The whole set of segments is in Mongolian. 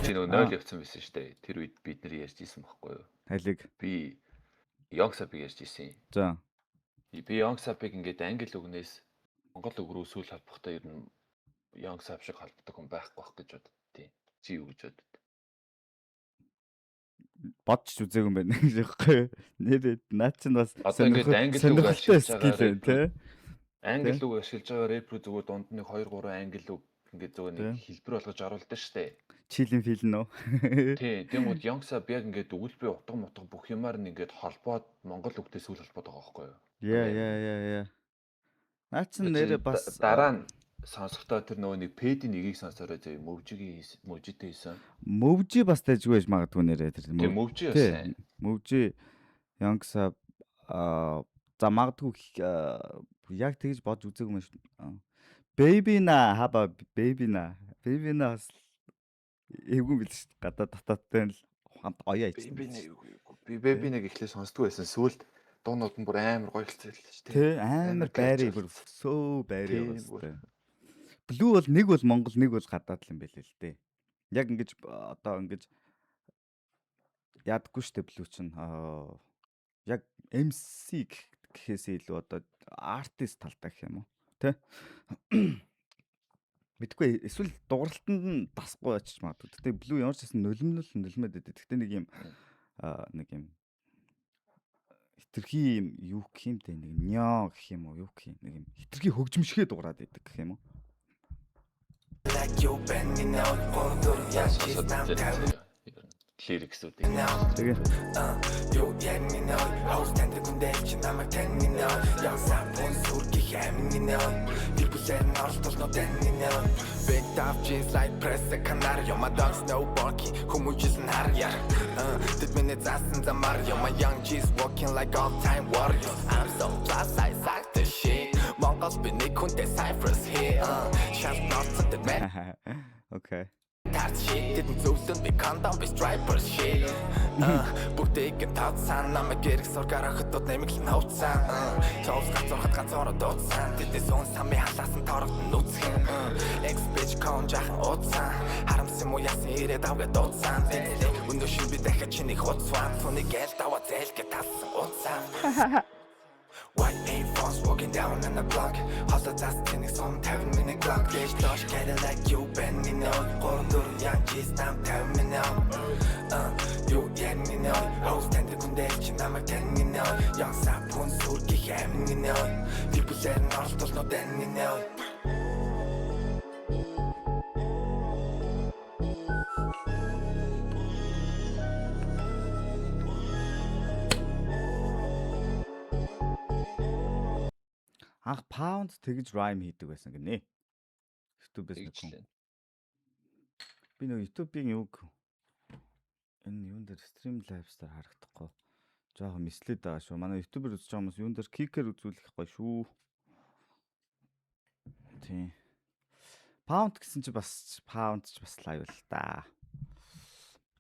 чи нөгөө 0 явцсан байсан шүү дээ. Тэр үед бид нар ярьж исэн байхгүй юу? Халиг. Би Yongsap-ыг ярьж исэн. За. Би Yongsap-ыг ингээд англи үгнээс монгол үг рүү сүүл холбохдоо ер нь Yongsap шиг холбодог хүн байхгүй байх гэж боддتي. Чи юу гэж бодд? Бодч үзээгүй юм байна гэж байхгүй. Нэр наад чинь бас одоо ингээд англи үг ашиглаж байгаа тий. Англи үг ашиглаж байгаа рэп рүү зүгээр дунд нь 2 3 англи үг ингээд зүгээр нэг хэлбэр болгож оруулдаг штэ. Чилийн фил нөө. Тий, тэгмүүд Yongsap яг ингээд өгүүлбэр утга мутга бүх юмар нь ингээд холбоод монгол үгтэй сүүл холбоод байгаа байхгүй юу? Яа. Наад чинь нэр бас дараа нь сонсохдоо тэр нөгөө нэг пэдийн нэгийг сонсороо зөө мөвжитэй хийсэн. Мөвжи бас дайжгүй байж магадгүй нэрээ тэр. Тий, мөвжи байсан. Мөвжи Yongsap за магадгүй яг тэгж бодж үзээгүй юм шүү. Baby na хаба baby na бас эвгүй бил шүү. Гадаа татаатай л хамт оёо ийцсэн. Би baby нэг ихлээр сонсдгүй байсан. Сүүлд дуунууд нь бүр амар гоё хэлцэл шүү дээ. Тий, амар байрыг бүр сөө байрыг бастай. Blue бол нэг бол Монгол, нэг бол гадаад л юм байл л дээ. Яг ингэж одоо ингэж яадаггүй шүү дээ Blue чинь. Яг MC гэхээсээ илүү одоо артист талтай гэх юм уу? Тэ? Мэдгүй эсвэл дууралтанд нь дасахгүй очиж магадгүй. Гэтэ Blue ямар ч гэсэн нөлмөд өгдөө. Гэтэ нэг юм хитрхи юм юу гэх юм те нэг нё гэх юм уу юу гэх юм нэг юм хитрхи хөгжмөшгөө дуурайд байдаг гэх юм уу? Лириксүүд. Тэгээ. Юу яг минь хост танд гүндэл чи намайг тань минь Yongsap сүргий хэм минь people and оролдол тань минь big top jeans like press a canario my dogs no barking хүмүүжсэн харьяа тэд минь заасан замаар my young G's walking like all time warriors I'm so plus I suck the shit Mongols been a kunte Cyprus here shout out to the man Okay. That shit didn't zulten be condom be stripers shit бүгдийг таацсан намайг гэрх сур гарахад нэмэг л нууцсан тоос ганцорхот ганцороо дууцсан тэдээс он самын халаасан торогт нүцгэн ex bitch con жахан ууцсан харамсан муу ясан ирээд авгаа дууцсан өнөө шин би дахиад чиний хуцван цуны гэл даваа зээлгээ талсан ууцсан White A-Force walking down on the block Hustle that's tennis on 7 minute clock Gage Dodge Cadillac you bend me now Gordur young G's now 10 me now You get me now Host and the kunde chi namag 10 me now Yongsap hun surgi hem me now People say nortol no den me now Анх pound тэгж rhyme хийдэг байсан гинэ. YouTube-ээс нэг хүн. Би нөгөө YouTube-ийн юуг энэ юун дээр stream live-саар харагдахгүй. Жохон мислээд байгаа шүү. Манай YouTube-ээр үзэж байгаа хүмүүс юун дээр kicker үзүүлэх гоё шүү. Тийм. Pound гэсэн чи бас pound ч бас live л да.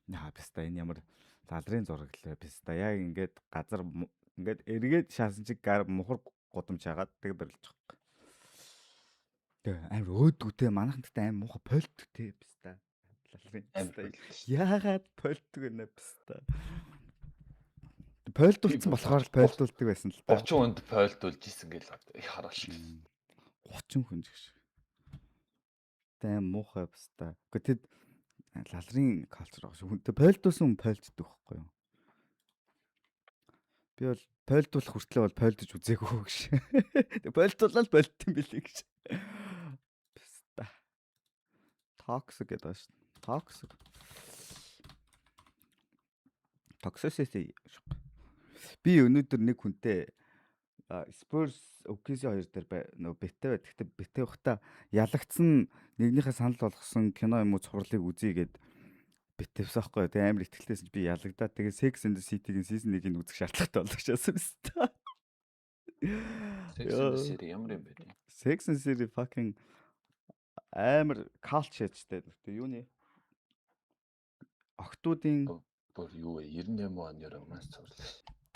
Яа бистэ энэ ямар лалрын зураг лээ бистэ. Яг ингээд газар ингээд эргээд шаасан чи гар мухар гудамж хагаад тэг барилж байгаа. Тэгээ амар өөдгүүтэй манайхан гэдэг амар муухай польтг те бистэ. Лалрын. Яагаад польтг вэ бистэ? Польтулсан болохоор л польтулдаг байсан л та. 30 хүнд польтулж исэн гэл харуулж. 30 хүн гэж. Тэм муухай бистэ. Гэхдээ тэд лалрын калчер байгаа шүү. Хүнтэй польтулсан хүн польтдаг байхгүй юу? Би бол польтуулах хүртлээ бол польтож үзээгүй гэж. Тэг польтуулаад польт юм билээ гэж. Пста. Toxic гэдэг шүү. Toxic. Toxicity. Би өнөөдөр нэг хүнтэй Spurs OKC 2 дээр нөө битээ байд. Гэтэ битээ бахта ялагдсан нэгнийхээ санал болгосон кино юм уу цувралыг үзье гэд битээвсэхгүй. Тэгээ амар ихтгэлтэйсэн би ялагдаад тэгээ Sex and the City-гийн season 1-ийг үзэх шаардлагатай болгочихсон юм байна. Sex and the City ямар юм бэ? Sex and the City fucking амар culture шээжтэй. Гэтэ юуны октоудын бүр юу вэ? 98 оны романс цуврал.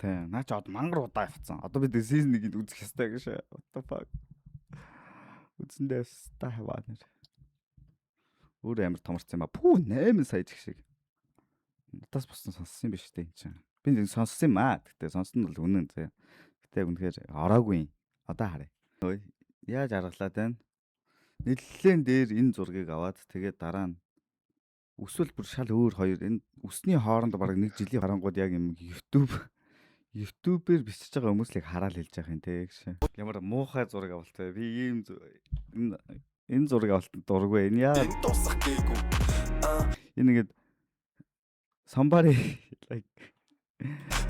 Тэ. Наа чи одоо мангар удаа явцсан. Одоо бид season 1-ийг үзэх ёстой гэж. What the fuck. Үзэндээ ста хаваа нэр. Өөр амар томорсон юм а. Пүү 8 сая гэх шиг. Надаас боссон сонссон юм биш үү энэ чинь. Би нэг сонссон юм аа. Гэтэ сонсон нь бол үнэн зэ. Гэтэ үнэхээр ороогүй. Одоо харъя. Ой, яаж аргалаад байна? Нэлээд дээр энэ зургийг аваад тэгээд дараа нь өсвөл бүр шал өөр хоёр энэ өсний хооронд бараг 1 жилийн харангууд яг юм YouTube-ээр бичиж байгаа хүмүүслийг хараад хэлж яах юм те гэж. Ямар муухай зураг авалтай. Би ийм энэ зураг авалт дургүй. Энэ яа. Энэ ингээд somebody like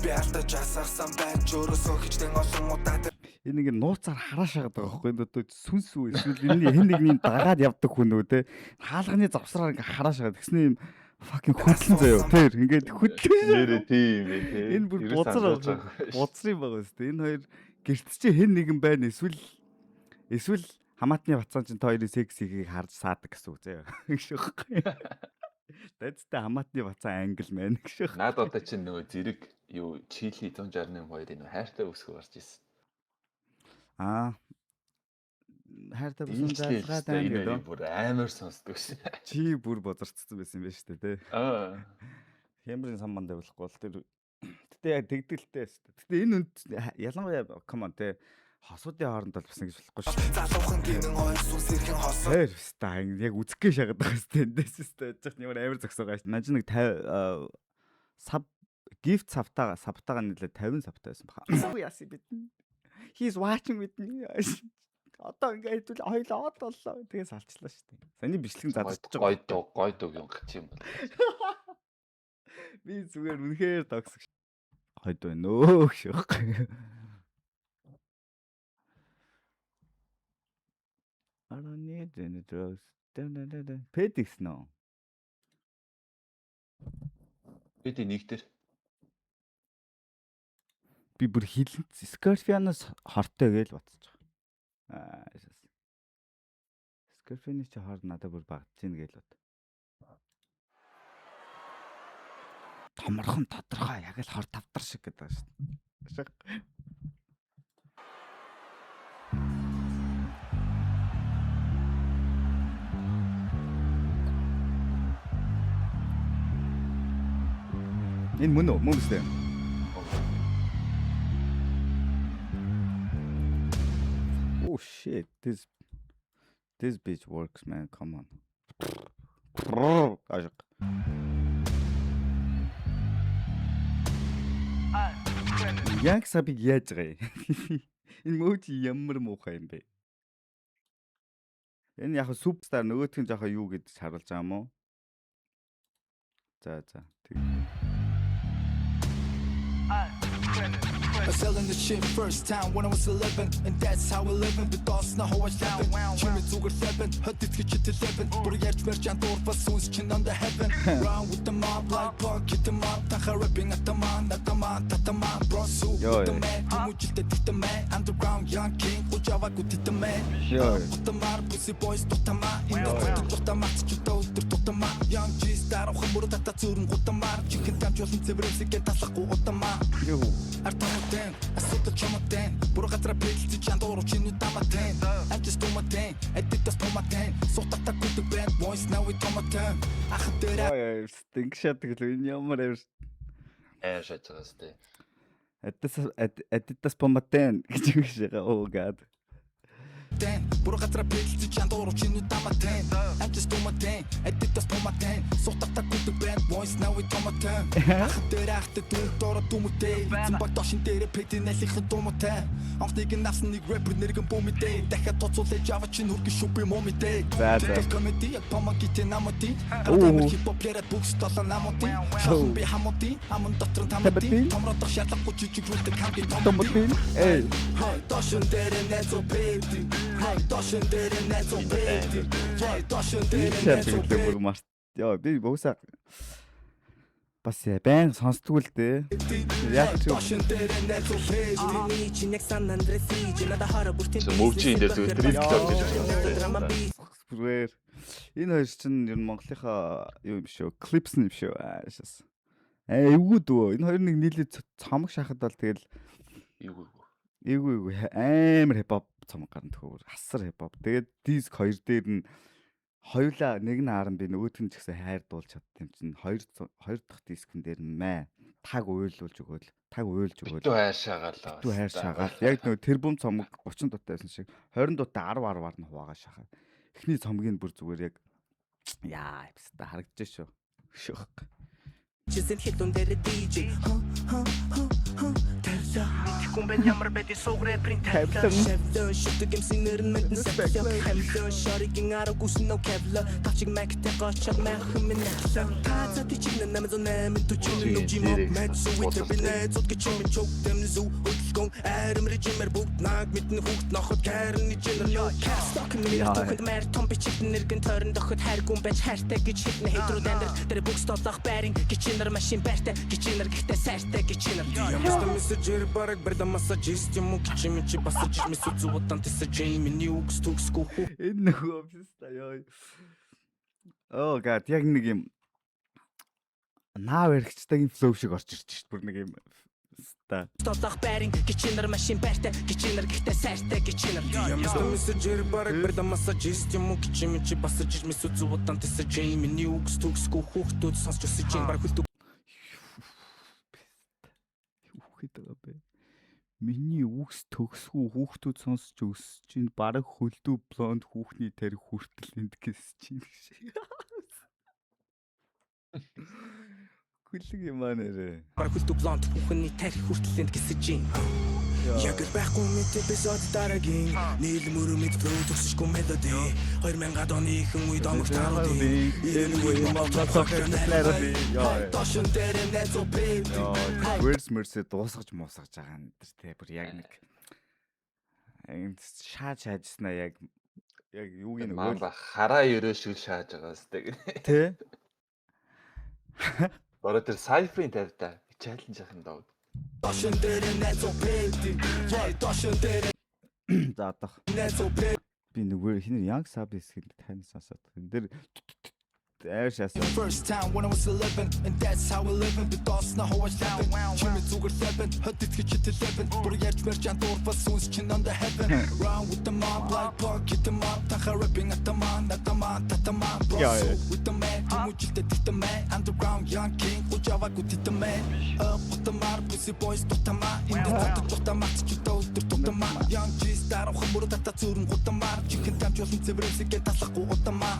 би алдаж асарсан байж өөрөөсөө хичнээн олон удаа энэ ингээд нууцаар хараашаад байгаа байхгүй одоо сүнс үү эсвэл энэ хэн нэгний дагаад явдаг хүн үү те хаалганы завсраар ингээд хараашаад тэгснэ юм fucking хөдлөн заяа тэр ингээд хөдлөн нэрээ тийм ээ тий. энэ бүр бузар юм байгаа үстэй энэ хоёр гэрт чи хэн нэгэн байна эсвэл хамаатны бацаан чинь та хоёрын сексийг харж саадаг гэсэн үг заяа гэж байхгүй. Дэцтэй хамаатны бацаан англ мэн гэж байна. Наад одоо чинь нөгөө зэрэг юу Чили 168 энэ хайртай өсгөө гарч ирсэн. Хайртай бүсэн зайлгаад байна гэдэг. Бүр амар сонсдог шин. Чи бүр бозорцсон байсан юм байна шүү дээ, тэ. Хэмрийн самбанд явуулахгүй бол тэр тэгтээ яг тэгдэлтэй шүү дээ. Тэгтээ энэ үнд ялангуяа come on тэ хосуудын хооронд бол бас ингэж болохгүй шүү. залуухан гинэн хоёр сүнс ирхэн хосоо. Тэр ста яг үзэхгүй шагаад байгаа шүү дээ. Эндээс шүү дээ. Жах ямар амар зөксөөгөө шүү. Мань нэг 50 саб gift савтаага нийлээ 50 савтай байсан баха. Яаси бид. He's watching with me. Одоо ингээд хоёлоо од боллоо. Тэгээ салчлаа шүү дээ. Саний бичлэг задчихж байгаа. Гой дог юм гэх юм бол. Би зүгээр үнэхээр токсик. Хойд байна өө гэж байхгүй. I don't need any drugs. Pedix нөө. Бид нэг дээр Би бүр хилэн Scorpion-оос хортой гээл батчих. Scorpion-ийн чи хор надад бүр багтж ийн гээл бат. Томорхон тодорхой яг л хор тавтар шиг гэдэг шүү дээ. Энэ мөн үстэй. Oh shit, this bitch works, man. Come on. Яг сабиг яаж байгаа юм? Энэ мөч ямар муухай юм бэ? Энэ яг суперстар нөгөөх нь жоохон юу гэж харуулж байгаа юм уу? За. I selling the shit first time when I was 11 and that's how we living the thoughts na how I live Jimmy Zuger 7 had it get to 11 but yet merch and door was so skin on the heaven round with the mob like bucket the mob ta rapping at the man bro so the man tumuchilte the man underground young king ujava gut the man the mar pussy boys tutama in the tutama tutama young G star och mur tata zurun tutama chicken tamjolын цэврээсээ таслахгүй утама Артамтэн асуудаг чамтэн бүр газар бэлдэж чандуур чиний таматэн ажис томатэн эдитас томатэн сутата гүдэг бэнд voice now we томатэн ах дээр стингшат гэл энэ ямар шатж байгаа сте эдитас томатэн гэж юм шиг oh god бүр газар бэлдэж чандуур чиний таматэн ажис томатэн эдитас томатэн сутата гүдэг бэнд voice now we томатэн ах дээр ахт дөрөөр дүмтэй зэмбаг тошин дээр пэтинэлих дүмтэй анхныг насан нэг рэпер нэргэн бомидэ дахиад тоцуулж аваа чин хүргэн шүпи момидэ тэгэл комеди яг помагите намати гадамэр хипхоп яриад бүкс толон намати шоу би хамути аман дотор тамати томродох шалахгүй жижиг рүүлдэг хамгийн томти эй тошин дээр нэзо бэби тошин дээр нэзо бэби тошин дээр нэзо бэби Яа би бөөсөө бас байн сонсдгүй л дээ. Яг мөвчийн дээр зүгээр дрифт орж ирж байгаа. Бүрээр энэ хоёр чинь ер нь Монголынхаа юу юм шүү, клипс юм шүү. Эвгүй дөө. Энэ хоёр нэг нийлээд цомог шахаад бол тэгэл эвгүй амар хипхоп цомог гарна төхөөр. Асар хипхоп. Тэгээд диск хоёр дээр нь хоёулаа нэг нь R&B нөгөөх нь ч гэсэн хайрдуулж чадсан юм чинь хоёр дахь дискэн дээр мэ таг уйлуулж өгөөл. Битүү хайр шагаалаа. Битүү хайр шагаал. Яг нөгөө тэрбум цомог 30 дуутайсэн шиг 20 дуутаа 10 нь хуваагаа шахаа. Эхний цомгийн бүр зүгээр яг яа хэвста харагдаж шүү. Шүүх. Чизэн хитэн дээр DJ Kumben ямар бэди суугрэ принт тавлаа шүтэг гэмсинэр мэдэн спектр хамлаа шарикин арагусын нөө кавла тавчиг мактэй гочод мэхэн минахлаа таа ти чинь намзон нэм тучин нөө жимок мэдсүү with бинэ зүт гिचэн чок дэмзүү хөдөлгөн аримэр жимэр бүгд наг мэдэн хүүхд нохот кайрны жинэр ёо сток нэр тоход мэр том бичиг нэргэн тойрон доход хайргүн байж хайртай гэж хитнэ хэдрүүд амьдрал тэр бүгд стодлах байрын гिचэнэр машин байртай гिचэнэр гэхдээ сайртай гिचэнэр ямста мессежэр бараг массажист юм уу чи басаж мэс үзүүтан тэсэ Джейми Ньюкс түксгүй. Энэ нөгөө фиста ёо. Оо гад яг нэг юм наав эргчтэйгийн флоу шиг орж ирж шít бүр нэг юм фиста. Стодлах байрын гिचэнэр машин байртай гिचэнэр гэхдээ сайртай гिचэнэр. Ямста мессежэр бараг массажист юм уу чи басаж мэс үзүүтан тэсэ Джейми Ньюкс түксгүй хүүхдүүд сонсч өсөж ин баг хөлтөг. Хүүхдүүд бай. Миний үгс төгсгүй хүүхдүүд сонсч өсөж чинь бараг хөлдөө блонд хүүхний тарих хүртэл энд гэсэж чинь. Хүлэг юм аа нэрэ. Бараг хөлдөө блонд хүүхний тарих хүртэл энд гэсэж чинь. Яг л байхгүй мэт эпизод дараагийн нийл мөрөмөд флоу төгсөжгүй мелоди 2000-ад оны ихэнх үед омог тааруудын Anyway тошин дээр нэзо бэйби Words mercy дуусгаж муусгаж байгаа юм тэр бүр яг нэг шаажснаа яг юуг нь маа хараа өрөө шиг шааж байгаа сте тий Бороо тэр сайфрын тавьтаа чаленж ахын даа тошин дээр нэзо бэйби тошин дээр заадах нэзо бэйби би нөгөө хинэр Young Sabbath гэдэг таньс сонсоод энэ дэр First time when I was 11 and that's how we living the thoughts na how I down Jimmy Zuger 7 hödit git 11 Bur yerch merchant or fasus chin on the heaven round with the mob like punk hit the mob ta rapping at the man bro with the man mujilde the man underground young king ujava gut the man up with the mar pussy boys to tama in the to tama to tama young G star khumur ta zurun gut the mar chicken tam jolun zebres get taslaqu utama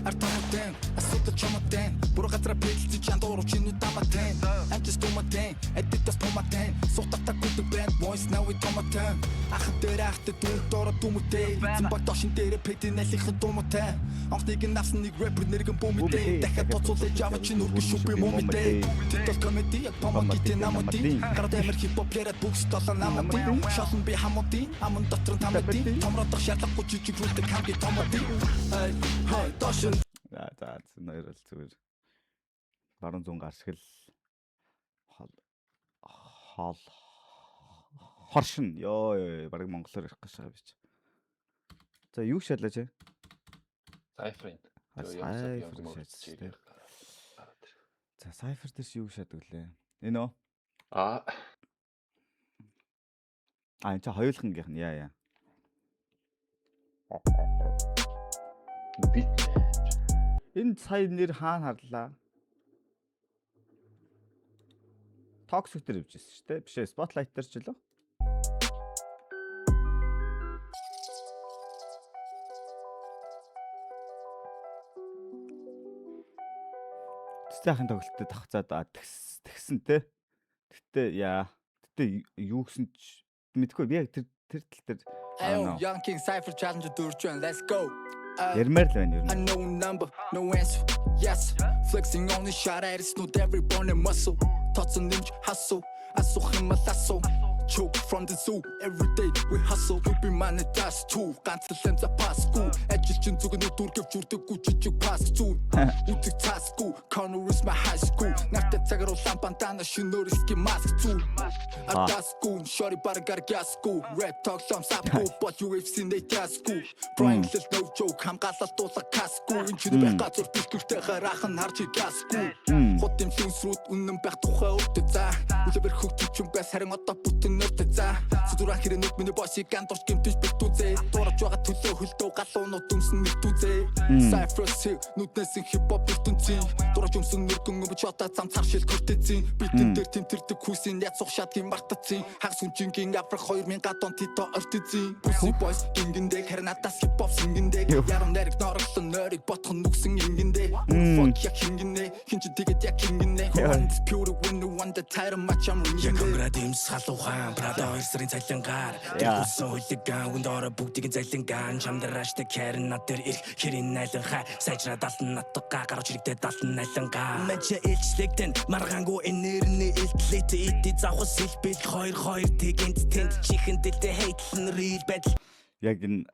Артаматен, асуута чаматен, бургатра бэлцэж чандуур чиний таматен, амтс томатен, эдитас томатен, сутата гүдэг бэнд voice now with tomaten, ах дээр ахт дүүр дороо дүмүтэй, эзэн баг тошин дээр пэдэн алих дүмүтэй, анхныг навсан нэг рэпер нэргэн бүүмэтэй, дахиад тоцуулж аваа чи нүргэн шүпи мумэтэй, титол комеди яг помогите намати, гараад амир хипхоп яриад бүгс толон намати, шалан би хамути, аман дотор тамати, томродох шаардлагагүй жижиг рүүлдэг хамги томати, хай тошин За нэр л зүгээр баруун зүүн гарсгал хол хоршин ёо баг монголоор ярих гэж байгаа биш. За юу шалаач ээ? сайфрын За сайфер дэс юу шаадаг лээ? Энэ оо энэ ч хоёулахнгийнх нь яа бит энэ сая нэр хаана харлаа? Toxic дээр явжсэн шүү дээ. Биш ээ, Spotlight дээр ч лөө. Тэстэйхэн тоглолтод тахцаад тэгсэн те. Гэтэ юу гэсэн ч мэдгүй би яг тэр тал дээр Young King Cypher challenge дөржөн let's go Ярмаар л байна юу? I know number, no answer. Yes, flexing on the shot at it, snoot every bone and muscle. Thoughts on ninja hustle. I saw him a lasso. Choke from the zoo. Every day we hustle. We be man at dust too. Can't the lens pass school. жилчин зүгнээ дүргэв жүрдэггүй жижиг пас зүүн үтэг цаасгүй Connor is my high school нартай цагаар улаан бандана шинээр ски маск зүүн атасгүй shorty баргар гясгүй red talk лам сапгүй but UFC нэтэсгүй Franklin no joke хамгаалалт дуулах касгүй энэ ч байх газар биш гэртээ харах нь харж гясгүй хот юм сүнсрүүд үнэн байх тухай өртөө за үлээр хөгжиж юм бас харин одоо бүтэн нөртөө за зүрх хэрэг нүд миний босыг гандорч гэмтэж битүүзээ дуурж байгаа төлөө хөлдөө галуунууд өмсөн нэтүүзээ Cypress Hill нүднээс хип хоп бүтэнцэн дуурж өмсөн нүргэн өмч одоо зам царшил көртэцэн битэн дээр тэмтэрдэг хүсийн яд сух шатгийн мартацэн хагас хүнжингийн Африк 2000 он тито ортизэн Pussy Boys гингэндээ харин надаас хип хоп сингэндээ ярам нариг нороглон нойрыг ботхон нүгсэн ингэндээ fuck я хингэнэ хинч тэгээд яг хингэнэ It's pure when you want the title match I'm ringing Град имс халуухан Прада 2 сарын цалингаар тэрхүүсэн хулиган үнд ороо бүгдийг залинган чамдарааштай Karen над дээр ирэх хэрийн найланхай сайжраад алтан натгаа гарч ирэгдээ алтан найлангаа мача илчлэгтэн маргаангүй энерний илтлэт эди завхас илбэл 2 тэгэнт тэнд чихэн дэлтэй хейтлэн real battle Яг энэ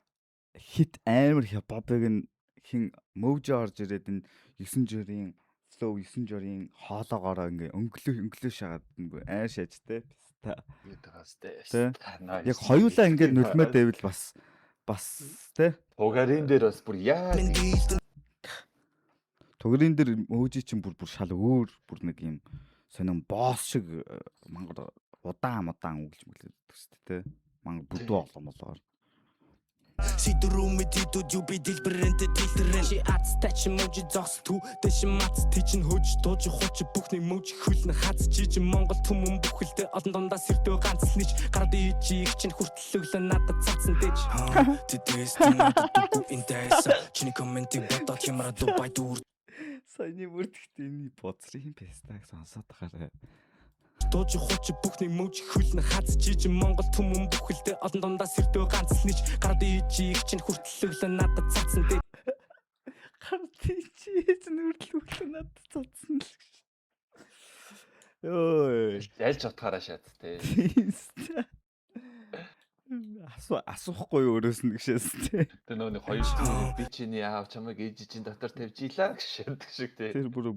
хит амар хипхопыг нь хин Mojo орж ирээд энэ 9 жирийн flow 9 жирийн хоолоогоороо ингээ өнгөлөө шагаад ингээ айр шааж те. Яг хоёулаа ингээд нулимаа дэвэл бас те. Тугарын дээр бас бүр яа Тугарын дээр Mojo чинь бүр шал өөр бүр нэг юм сонин босс шиг мангар удаан үгэлж мөглөд төстэй те. Мангар бүдүү оломолоор Сидүрүмэ титүүд юу би дэлбэрэнтэй дэлбэрэн чи аттай чи Mojo зогс тү дэш мац тийчин хөж дууж хуч бүхний Mojo хөлн хац чиж Монгол түмэн бүхэлдээ олон дундаа сэрдөө ганц л нийч гард ичиг чинь хүртэлөглөө надад цацсан дэж тэтэс түгүү интэс чиний комментиг бодоод хямраа Дубай дүр Саяны бүрдэгт энэ боцрын пестаг сонсоод тахаарай дууж хуч бүхний Mojo хөлн хац чиж Монгол түмэн бүхэлдээ олон дундаа сэрдөө ганц л нийч гард ичиг чинь хүртэлөглөө надад цацсан дэж гард ичиж нүрдлүүлээ надад цацсан л ёо ялж утгаараа шат те. асуухгүй өөрөөс нь гişээс те. Тэр нөгөө хоёр шиг би чиний аав чамайг ээжийн дотор тавьжийлаа гэж шиг те. Тэр бүр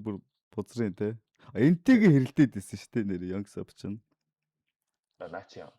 бузрын те. Энтэйгээ хэрэлдээд байсан шүү дээ нэр Young Sub чинь. Наач яа.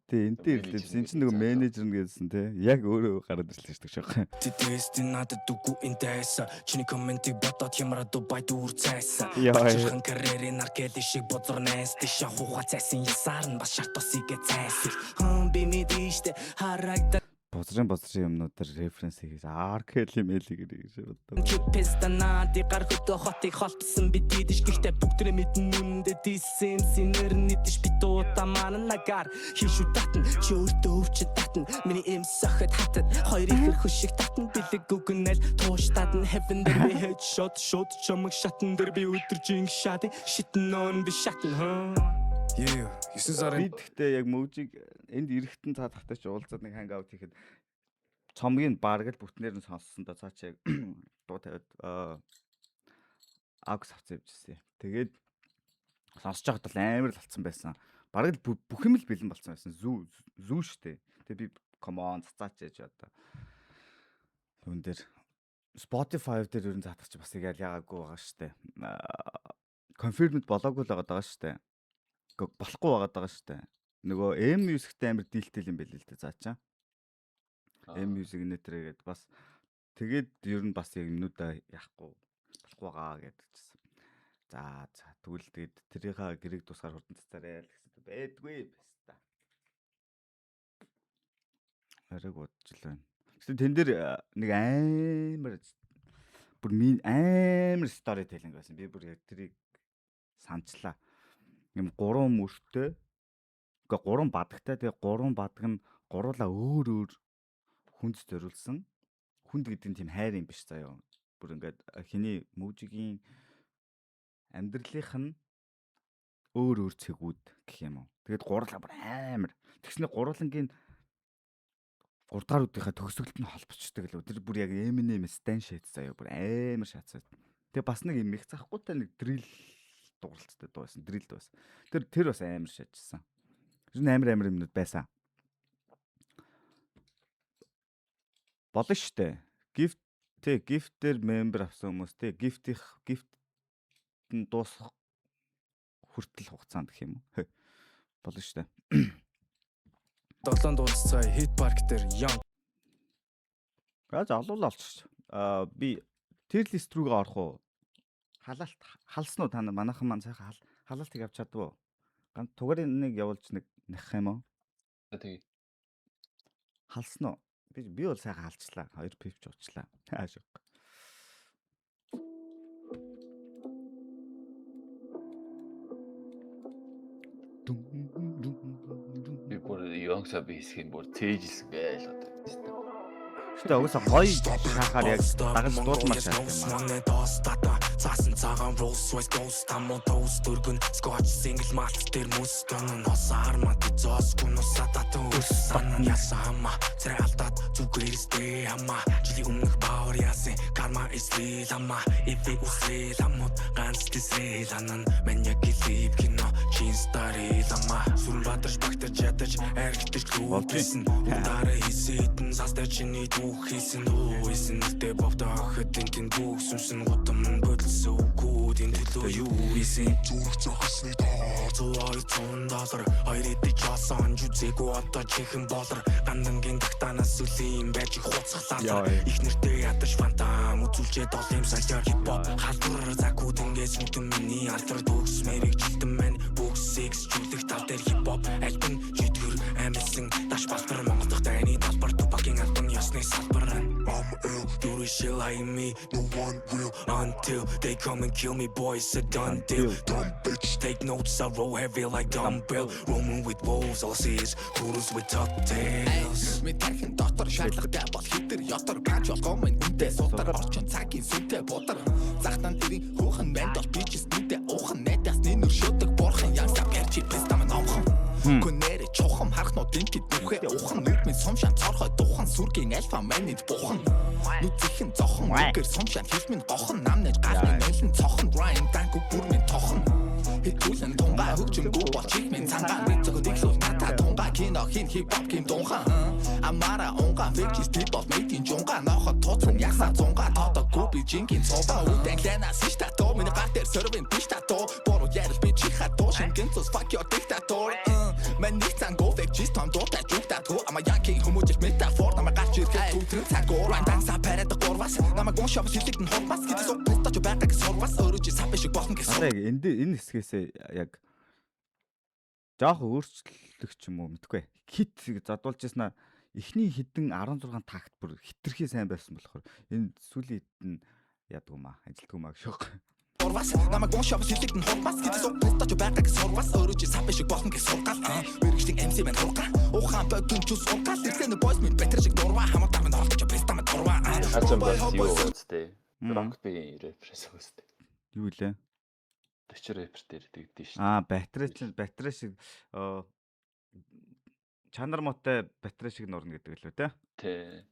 Тэ энтэй хэрэлдээсэн чинь нөгөө менежер нь гэсэн те. Яг өөрөө гараад ирлээ шүү дээ шахах. тэтэс надад түгүү интэс чиний комментиг бодоод хямраа Дубай дүр цайсан Яа. бачирхан карьерийн аркели шиг бозорнэс тийш хуха цайсан ясаар нь бас шарт тосыг цайсан би мэдээштэй харагда Бузрын юмнуудаар референс хийж RKL мэйл гэж боддог. Чипстана ди гар хөтө хотыг холбсон бид дийдэж гихтээ бүгдрэ мэдэн нүндэ диссэн синер нийтэж би дуута маань нагаар хийшүү татна чи өөртөө өвчөд татна миний эм сахад хатад хоёр ихэр хөшиг татна бэлэг гүгнэл тууш татна heaven дээр би headshot shot чамаг шатн дээр би өдөржин шат shitн on би шатна Yeah 9 сарын Би гэхдээ яг Mojo-г энд эрэхтэн цаад хатаач уулзаад нэг ханг аут хийхэд цомгийн бараг л бүтнээр нь сонссон да цаачаа дуу тавиад агс авц явжсэн. Тэгээд сонсож байхад бол амар л алдсан байсан. Бараг л бүх юм л бэлэн болсон байсан. Зүү штэ. Тэгээд би command цаач яж одоо юун дээр Spotify дээр ерөн заатгач бас яагаагүй байгаа штэ. Confirmed болоогүй л байгаа штэ. Болохгүй байгаа штэ. Нөгөө M Music-тэй амар дийлтэй юм байл л дээ заачаа. M Music нэтрэгээд бас тэгээд ер нь бас яг юмнуудаа яахгүй болохгүй байгаа гэдэгчсэн. За тэгвэл тэгээд тэрийнхаа гэрэг тусгаар хурдан цацаарай л гэсэн байдгүй баста. Ариг бодчихлаа. Тэгсэн тэн дээр нэг амар бүр амар story telling байсан. Би бүр яг тэрийг санчлаа. Юм 3 мөртөө үгүй 3 бадагтай тэгээ 3 бадаг нь гуруула өөр хүнд зориулсан. Хүнд гэдэг нь тийм хайр юм биш заяа. Бүр ингээд хиний Mojo-гийн амьдралынх нь өөр цэгүүд гэх юм уу. Тэгээд гуруула бүр амар. Тэгснэ гуруулангийн 3 дахь удийнхаа төгсгөлд нь холбочтой гэлөө. Тэр бүр яг Eminem Stan shit заяа. Бүр амар шатсаад. Тэгээ бас нэг юм их захгүй нэг drill дууралцтай дуу байсан. Drill дуу байсан. Тэр бас амар шаажсан. Тэр амар юмнууд байсан. Болно штэ. гифтээр мембер авсан хүмүүс те гифт нь дуусах хүртэл хугацаанд гэх юм уу? Болно шүү дээ. 7 дуусцай хит парк дээр young Газ олуулаа олчих. Би тэр лист рүүгээ орох уу? Халаалт халсан уу та нар манайхан маань сайхан халаалтыг авч чадваа. Ганц тугарын нэг явуулж нэг нах юм уу? Тэгээ. Халсан уу? Би бол сайхан халчлаа. 2 пивч уучлаа. Хаашаа. Би бүр Young Sub хийсхийн бүр цээжилсэн гээл одоо. Гэтэ угсаа гоё шахаар яг дагаж дуулмаар шаардсан юм аа. Монey тост тата цаасан цагаан Rolls Royce Ghost тамуу тост дөргөн Scotch single malt дээр мөс тонон хосаар мат зоос гүнус татату сан ясама царай алдаад зүгээр сте ама жилийн өмнөх баавар яасан karma is real ама эвэ үсэл амууд ганц тэсэл анан маньяк лив кино чин старил ама сүр бадарч багтаж ядаж аргитэж лүүсэн удараа хийсэдэн састай чиний хийсэн үсэн нэртэй бовдоо хөтэнтэн бүксүнсэн гутам бодлсон үгүүдийн төлөө юу хийсэн зүрх зогсны $200 хоёрыг чаасан жүзээгөө одоо чихэн болор гандангийн тагтанаас үлийн байж хуцгалаа их нэртэй ядаж фантам үзүүлчээ дол юм саяар хипхоп халдвар закуудангээс үтэн миний алтар дүүс мэрэг жилтэн мэн бүксийг жүлдэх тал дээр хипхоп альбан жидгэр амилсан даш балтар Монгол дахь таны талбар тупагийн альбан ясны I'm ill, do this shit like me, no one will until they come and kill me, boy, it's a done deal. Dumb bitch, take notes, I roll heavy like dumbbell. Roaming with wolves, all I see is poodles with tucktails. Ми тархин дотор шаардлагатай бол хитэр ятар панч болгоо минь үнтэй сутар орчин цагийн сүнтэй бодар захтан тэрийн хүүхэн банд бол би ч сүнтэй уухан найдаас нэр шөдөг борхон янсаа гэрчи пистам номхон Күнээр чухам харахнууд дэнтэд бүхэ ухан нүд минь сумшаан цорхой духан сүргийн альфа манид бухан нүдзихэн зохон үгээр сумшаан хэл минь гохон намнаж гарны нэлэн цохон райм данку бүр минь тохон хитүүлэн тунгаа хөгжимгүй болчих минь цангаан би зөвхөн иглүүл натаа тунгаа кино хин хипхоп ким тунгаа амара унгаа фэчис тип бол мэдин жунгаа нохот тууцсан ясаа зунгаа тоодоггүй би жингийн цуваа үдэн лэнаас ишта тоо миний гар дээр сөрвэн бишта тоо бороо ярил би чиха тоо шингэн цус fuck your dictator Man nicht an go weg just on dort jukt at ho ama yankee хүмүүжил метафор намайг гарч ирэхэд түүтрэн цагуур дан сапарад горвас намайг гоншоо бэлэгдэн хормас гэдэг суу бэлтэж байгааг сурвас өөрөө чи сап шиг болно гэсэн. Яг энэ хэсгээс яг жоох өөрчлөлт ч юм уу мэдгүй. Хит задуулж яснаа эхний хідэн 16 такт бүр хитрхи сайн байсан болохоор энэ сүүлийн хід нь яадаг юм аа ажилтгүй юм аа шок. Сурвас намайг гоншоо бэлэгдэн хормас гэдэг суу бэлтэж байгааг сурвас өөрөө чи сап шиг болно гэсэн сургал мэрэгчдийн MC мэн хургал ухаан бодон ч сургал ирсэн бойс минь бэтэр шиг дурва хамаатай минь олдож бэлтам дурва Хацсан бас юу үстэй. Rock би рэпрээс үстэй. Юу лээ? 40 рэпер дээр тэгдэж шин. Батарей шиг чанар мотой батарей шиг нурна гэдэг лөө те. Тэ.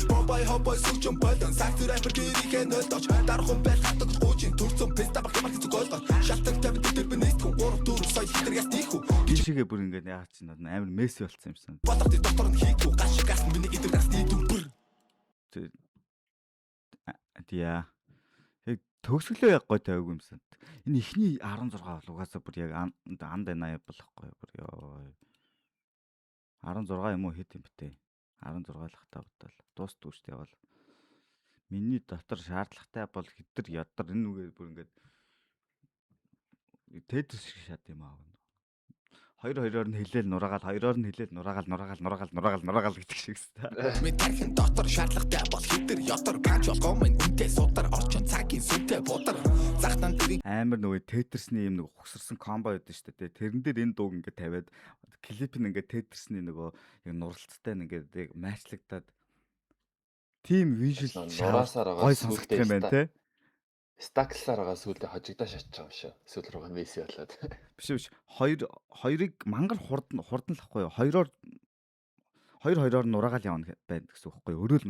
Бобой сүчэн болон сактер рэпер гэрийнхээ нөлдөөч дархан байх хатдаг гуучин төрцөн песта баг баг зүг ойлгоо шалтак тавь дээр би нийтгүй 3 4 сая хитргээс тийхүү Жишээгээ бүр ингээд яагаад ч амар месси болцсон юмсан. бодорт дотор нь хийхүү гаш гас миний идрээс нийтүү Тиа. Яг төгсгөлөө яг гой тавиаг юмсан. Энэ ихний 16 бол угаасаа бүр яг анд байна болохгүй бүр ёо. 16 юм уу хэд юм бэ? 16 л хата бодвол дуустгүй шүү дээ явал. Миний дотор шаардлагатай бол хитэр ядар энэ үгээр бүр ингээд Tetris шиг шат юм аа. Хоёр-хоёроор нь хэлээл нураагаал, хоёроор нь хэлээл нураагаал гэдэг шиг хэвээр. Ми тархин дотор шаардлагатай бол хитэр ятар панч болгоо минь үнтэй сутар орчин цагийн сүнтэй бодар захтан тэрийн Амар нөгөө Tetris-ний юм нэг ухсарсан комбо байдаг шүү дээ. Тэрэн дээр энэ дууг ингээд тавиад клип нь ингээд Tetris-ний нөгөө яг нуралттай ингээд яг матчлагдаад тим вижюал Нураасаар гой сонсогдох юм байна те. Стаклаараа сүүлдээ хожигдоо шатчих юм шиг. Сүүл рүүгээ месси болоод. Биш. Хоёрыг мангар хурдан л ахгүй юу? Хоёр-хоёроор нураагаал явна байна гэсэн үг байхгүй юу? Өрөөл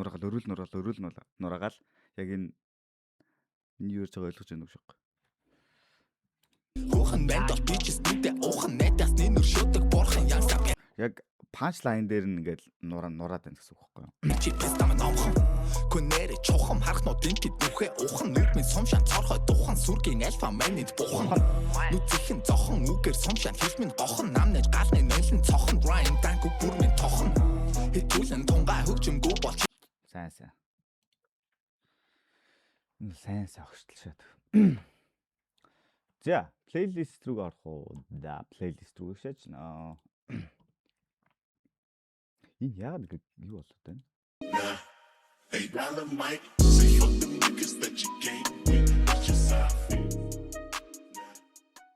нураагаал яг энэ юу гэж ойлгож байна уу? хүүхэн банд бол би ч сүнтэй уухан найдаас нэр шөдөг борхон янсаа яг панч лайн дээр нь ингээл нураад байна гэсэн үг байхгүй юу? чи пестам номхон Күнээр чухам харахнууд энэ дүүхэ ухан нүдмийн сумшаан цорхой духан сүргийн альфа майнд бухан нүцхэн зохон үгээр сумшаан хэлмэн гохон намнаж галны нэлэн цохон райм данку бүрмэн тохон хитүүлэн тунгаа хөгжимгүй болч Сайн. Сайн огшлшаад. За, плейлист руу орох уу? Да, плейлист руу шааж наа. Энэ яг юу болоод байна? Hey, dollar Mike, say fuck them niggas that you can't